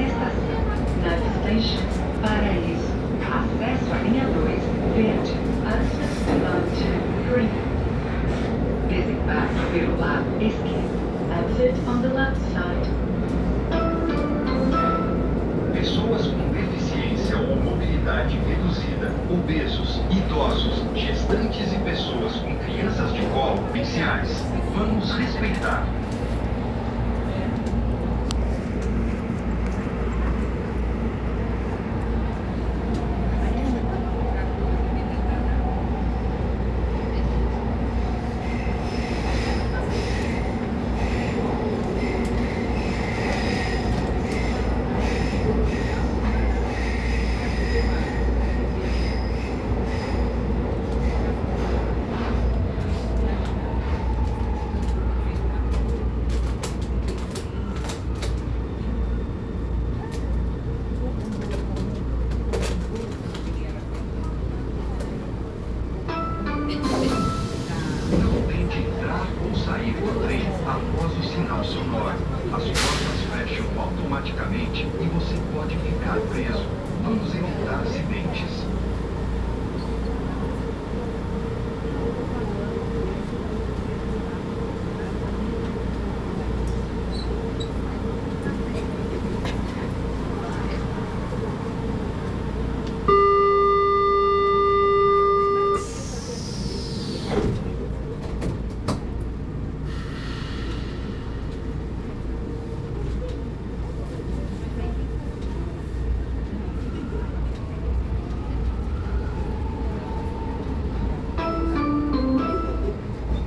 estação. Next station, Paraíso. Acesso à linha 2, verde. Access to line 2, green. Desembarque pelo lado esquerdo. Exit on the left side. Pessoas com deficiência ou mobilidade reduzida, obesos, idosos, gestantes e pessoas com crianças de colo, iniciais. Vamos respeitar. Não tente entrar ou sair do trem após o sinal sonoro. As portas fecham automaticamente e você pode ficar preso. Vamos evitar acidentes.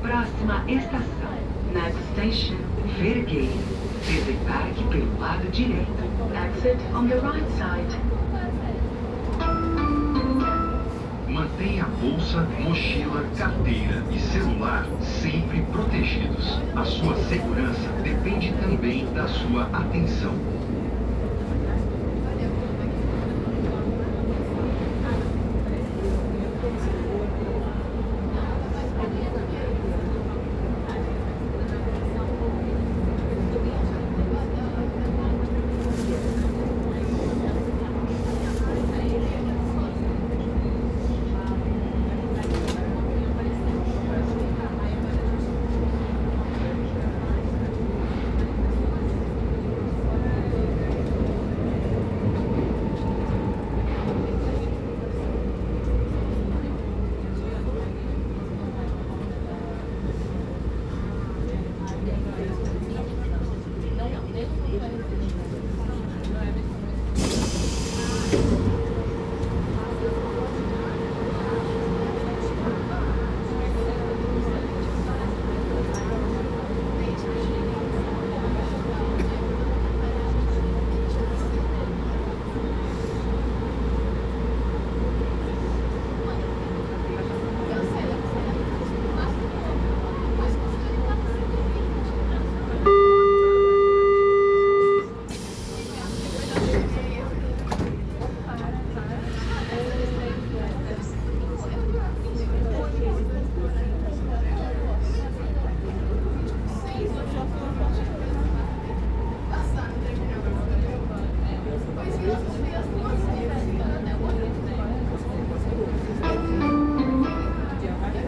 Próxima estação. Next station, Vergueiro. Desembarque pelo lado direito. Exit on the right side. Mantenha a bolsa, mochila, carteira e celular sempre protegidos. A sua segurança depende também da sua atenção.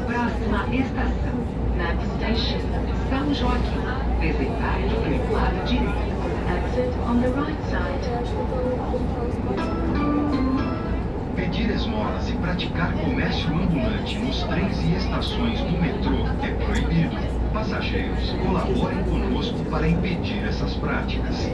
Próxima estação. Next station, São Joaquim. Desembarque pelo lado direito. Exit on the right side. Pedir esmolas e praticar comércio ambulante nos trens e estações do metrô é proibido. Passageiros, colaborem conosco para impedir essas práticas.